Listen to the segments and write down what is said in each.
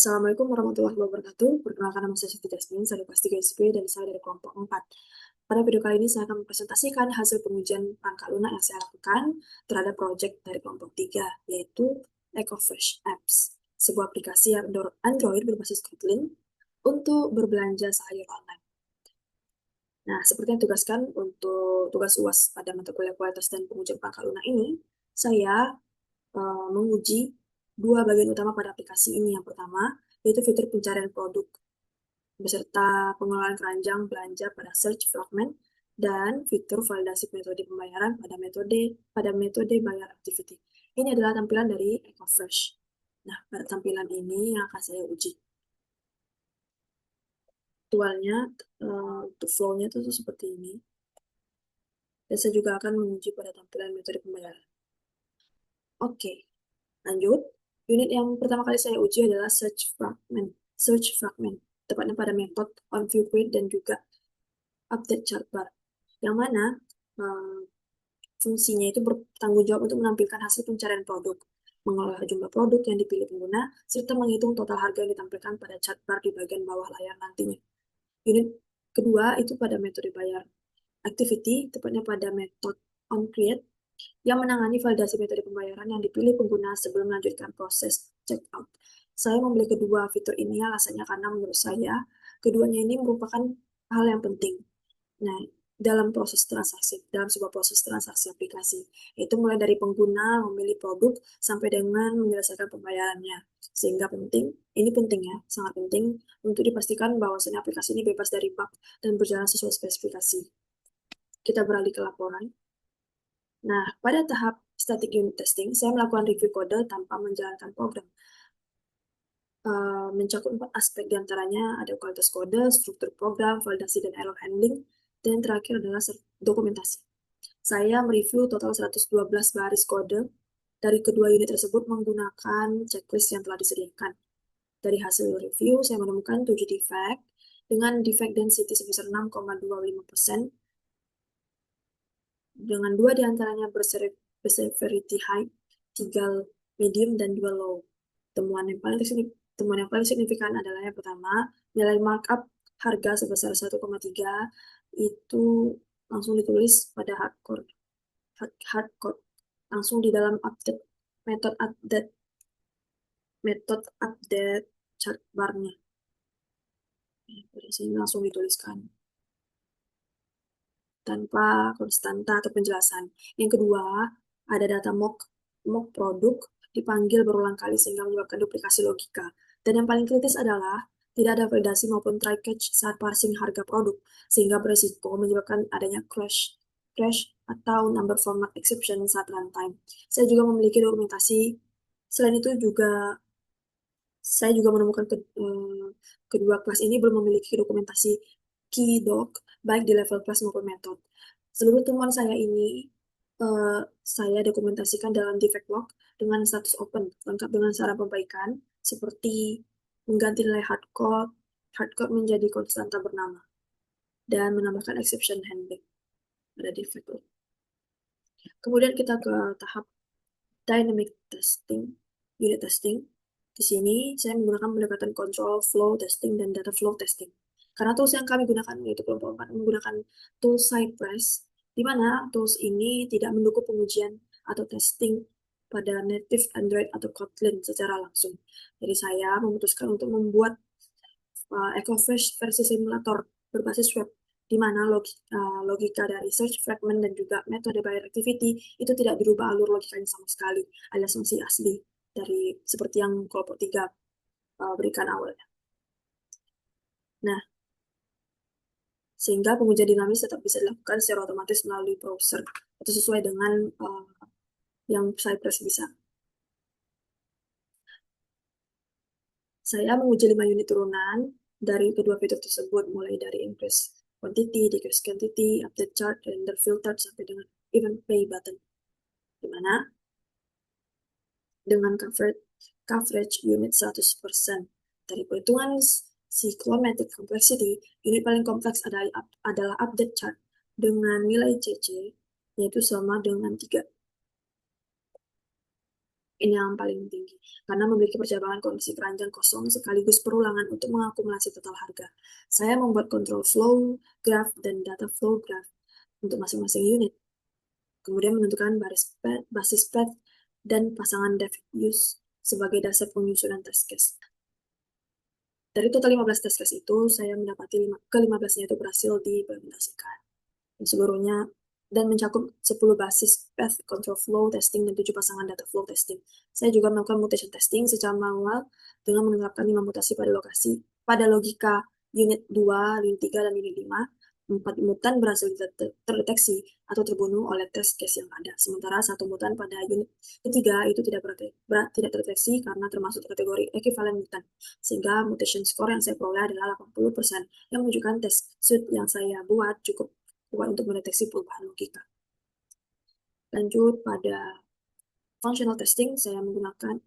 Assalamualaikum warahmatullahi wabarakatuh. Perkenalkan nama saya Siti Jasmine, saya kelas 3 SP dan saya dari kelompok 4. Pada video kali ini saya akan mempresentasikan hasil pengujian perangkat lunak yang saya lakukan terhadap proyek dari kelompok 3, yaitu EcoFresh Apps, sebuah aplikasi Android berbasis Kotlin untuk berbelanja sayur online. Nah, seperti yang tugaskan untuk tugas UAS pada mata kuliah kualitas dan pengujian perangkat lunak ini, saya menguji dua bagian utama pada aplikasi ini. Yang pertama, yaitu fitur pencarian produk beserta pengelolaan keranjang belanja pada search fragment dan fitur validasi metode pembayaran pada metode bayar activity. Ini adalah tampilan dari EcoFresh. Nah, pada tampilan ini yang akan saya uji. Tualnya untuk flow-nya itu seperti ini. Dan saya juga akan menguji pada tampilan metode pembayaran. Oke, lanjut. Unit yang pertama kali saya uji adalah search fragment, tepatnya pada metode onViewPage dan juga update chart bar, yang mana fungsinya itu bertanggung jawab untuk menampilkan hasil pencarian produk, mengolah jumlah produk yang dipilih pengguna, serta menghitung total harga yang ditampilkan pada chart bar di bagian bawah layar nantinya. Unit kedua itu pada metode bayar activity, tepatnya pada metode onCreate, yang menangani validasi metode pembayaran yang dipilih pengguna sebelum melanjutkan proses checkout. Saya memilih kedua fitur ini alasannya karena menurut saya keduanya ini merupakan hal yang penting. Nah, dalam sebuah proses transaksi aplikasi, itu mulai dari pengguna memilih produk sampai dengan menyelesaikan pembayarannya. Sehingga ini penting ya, sangat penting untuk dipastikan bahwasannya aplikasi ini bebas dari bug dan berjalan sesuai spesifikasi. Kita beralih ke laporan. Nah, pada tahap static unit testing, saya melakukan review kode tanpa menjalankan program. Mencakup 4 aspek, diantaranya ada kualitas kode, struktur program, validasi dan error handling, dan yang terakhir adalah dokumentasi. Saya mereview total 112 baris kode dari kedua unit tersebut menggunakan checklist yang telah disediakan. Dari hasil review, saya menemukan 7 defect dengan defect density sebesar 6,25%, dengan 2 diantaranya berseverity high, 3 medium, dan 2 low. Temuan yang paling signifikan adalah yang pertama, nilai markup harga sebesar 1,3 itu langsung ditulis pada hardcode langsung di dalam metode update chart bar-nya. Dari sini langsung dituliskan tanpa konstanta atau penjelasan. Yang kedua, ada data mock produk dipanggil berulang kali sehingga menyebabkan duplikasi logika. Dan yang paling kritis adalah tidak ada validasi maupun try catch saat parsing harga produk, sehingga berisiko menyebabkan adanya crash atau number format exception saat runtime. Saya juga memiliki dokumentasi. Selain itu saya juga menemukan kedua kelas ini belum memiliki dokumentasi keydoc baik di level kelas maupun metode. Seluruh temuan saya ini saya dokumentasikan dalam defect log dengan status open, lengkap dengan saran perbaikan seperti mengganti nilai hardcode menjadi konstanta bernama, dan menambahkan exception handling pada defect log. Kemudian kita ke tahap dynamic testing, unit testing. Di sini saya menggunakan pendekatan control flow testing dan data flow testing. Karena tools yang kami gunakan yaitu kelompok 4 menggunakan tools Cypress, di mana tools ini tidak mendukung pengujian atau testing pada native Android atau Kotlin secara langsung. Jadi saya memutuskan untuk membuat EcoFresh versi simulator berbasis web, di mana logika dari search fragment dan juga metode bayar activity itu tidak dirubah alur logikanya sama sekali, alias masih asli dari seperti yang kelompok 3 berikan awalnya. Nah, sehingga pengujian dinamis tetap bisa dilakukan secara otomatis melalui browser atau sesuai dengan yang Cypress bisa. Saya menguji 5 unit turunan dari kedua fitur tersebut, mulai dari increase quantity, decrease quantity, update chart, render filter, sampai dengan event pay button. Di mana dengan coverage unit 100%. Dari perhitungan cyclomatic complexity, unit paling kompleks adalah update chart dengan nilai CC, yaitu sama dengan 3. Ini yang paling tinggi, karena memiliki percabangan kondisi keranjang kosong sekaligus perulangan untuk mengakumulasi total harga. Saya membuat control flow graph dan data flow graph untuk masing-masing unit, kemudian menentukan basis path, dan pasangan dev use sebagai dasar penyusunan test case. Dari total 15 test case itu, saya mendapati ke-15-nya itu berhasil diimplementasikan. Dan seluruhnya dan mencakup 10 basis path control flow testing dan 7 pasangan data flow testing. Saya juga melakukan mutation testing secara manual dengan menerapkan 5 mutasi pada logika unit 2, unit 3, dan unit 5. 4 mutan berhasil terdeteksi atau terbunuh oleh test case yang ada. Sementara 1 mutan pada unit ketiga itu tidak terdeteksi karena termasuk kategori equivalent mutan. Sehingga mutation score yang saya peroleh adalah 80% yang menunjukkan test suite yang saya buat cukup kuat untuk mendeteksi perubahan logika. Lanjut pada functional testing, saya menggunakan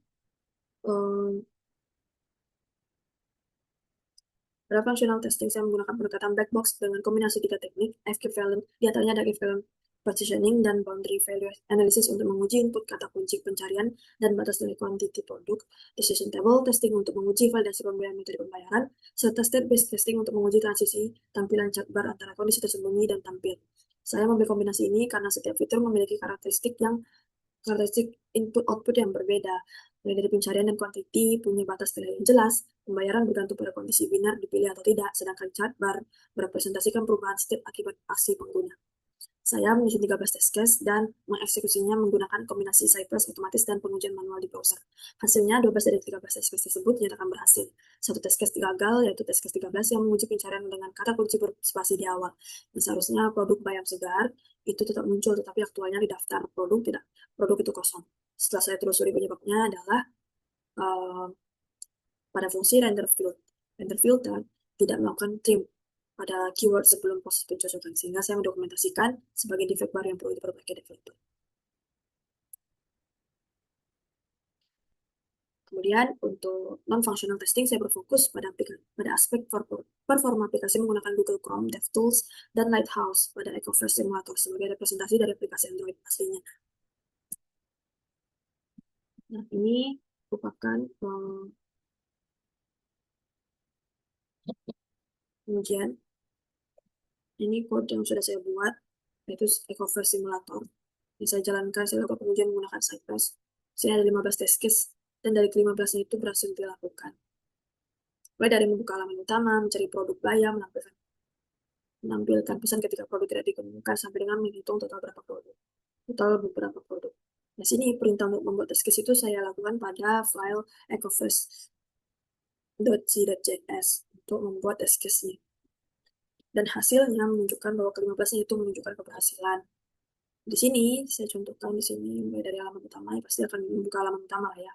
pada functional testing, saya menggunakan pendekatan black box dengan kombinasi 3 teknik, equivalent, di antaranya ada equivalent positioning dan boundary value analysis untuk menguji input kata kunci pencarian dan batas nilai quantity produk, decision table testing untuk menguji validasi pembelian metode pembayaran, serta state-based testing untuk menguji transisi tampilan chat bar antara kondisi tersembunyi dan tampil. Saya memilih kombinasi ini karena setiap fitur memiliki karakteristik input-output yang berbeda, mulai dari pencarian dan quantity, punya batas nilai yang jelas, pembayaran bergantung pada kondisi binar dipilih atau tidak, sedangkan chart bar merepresentasikan perubahan state akibat aksi pengguna. Saya menyusun 13 test case dan mengeksekusinya menggunakan kombinasi Cypress otomatis dan pengujian manual di browser. Hasilnya, 12 dari 13 test case tersebut dinyatakan berhasil. Satu test case gagal, yaitu test case 13 yang menguji pencarian dengan kata kunci berspasi di awal. Dan seharusnya produk bayam segar itu tetap muncul, tetapi aktualnya di daftar produk itu kosong. Setelah saya telusuri penyebabnya adalah pada fungsi render filter tidak melakukan trim pada keyword sebelum proses pencocokan, sehingga saya mendokumentasikan sebagai defect baru yang perlu diperbaiki developer. Kemudian untuk non-functional testing, saya berfokus pada aspek performa aplikasi menggunakan Google Chrome, DevTools, dan Lighthouse pada Ecoverse Simulator sebagai representasi dari aplikasi Android aslinya. Nah, ini merupakan pengujian. Ini code yang sudah saya buat, yaitu Ecoverse Simulator. Yang saya jalankan, saya lakukan pengujian menggunakan Cypress. Saya ada 15 test case, dan dari ke-15-nya itu berhasil dilakukan. Mulai dari membuka halaman utama, mencari produk bayam, menampilkan pesan ketika produk tidak dikemukakan, sampai dengan menghitung total beberapa produk. Nah, sini perintah untuk membuat test case itu saya lakukan pada file ecofirst.c.js untuk membuat test case-nya. Dan hasilnya menunjukkan bahwa ke-15-nya itu menunjukkan keberhasilan. Di sini, saya contohkan di sini, mulai dari halaman utama, ya pasti akan membuka halaman utama lah ya.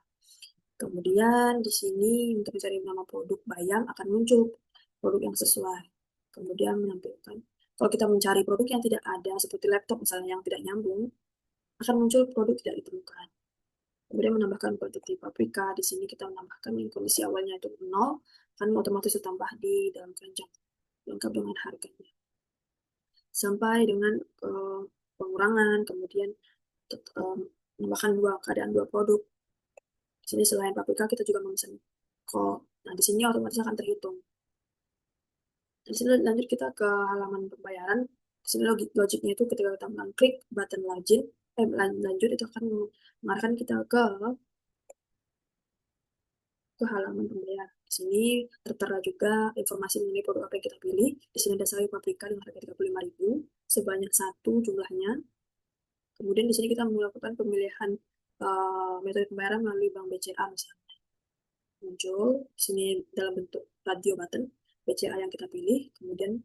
Kemudian di sini untuk mencari nama produk bayam akan muncul produk yang sesuai. Kemudian menampilkan. Kalau kita mencari produk yang tidak ada, seperti laptop misalnya yang tidak nyambung, akan muncul produk tidak ditemukan. Kemudian menambahkan kuantiti paprika. Di sini kita menambahkan yang kondisi awalnya itu 0, kan otomatis ditambah di dalam keranjang lengkap dengan harganya. Sampai dengan pengurangan, kemudian menambahkan keadaan dua produk. Di sini selain paprika kita juga memesan kol. Nah, di sini otomatis akan terhitung. Di sini lanjut kita ke halaman pembayaran. Di sini logiknya itu ketika kita mengklik button lanjut itu akan mengarahkan kita ke halaman pembayaran. Di sini tertera juga informasi mengenai produk apa yang kita pilih. Di sini ada sayur paprika dengan harga 35.000 sebanyak 1 jumlahnya. Kemudian di sini kita melakukan pemilihan metode pembayaran melalui bank BCA misalnya. Muncul di sini dalam bentuk radio button BCA yang kita pilih. Kemudian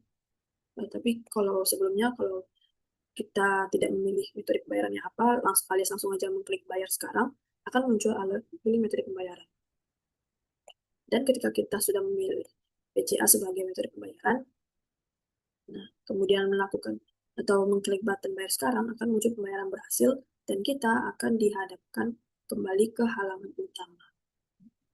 tapi kalau sebelumnya kalau kita tidak memilih metode pembayarannya apa, langsung aja mengklik bayar sekarang, akan muncul alert pilih metode pembayaran. Dan ketika kita sudah memilih BCA sebagai metode pembayaran, nah, kemudian melakukan atau mengklik button bayar sekarang, akan muncul pembayaran berhasil dan kita akan dihadapkan kembali ke halaman utama.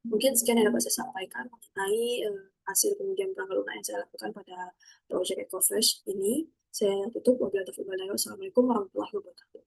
Mungkin sekian yang dapat saya sampaikan mengenai hasil pengujian perangkat lunak yang saya lakukan pada proyek EcoFresh ini. Saya tutup. Wabillahi taufiq wal hidayah. Wassalamualaikum warahmatullahi wabarakatuh.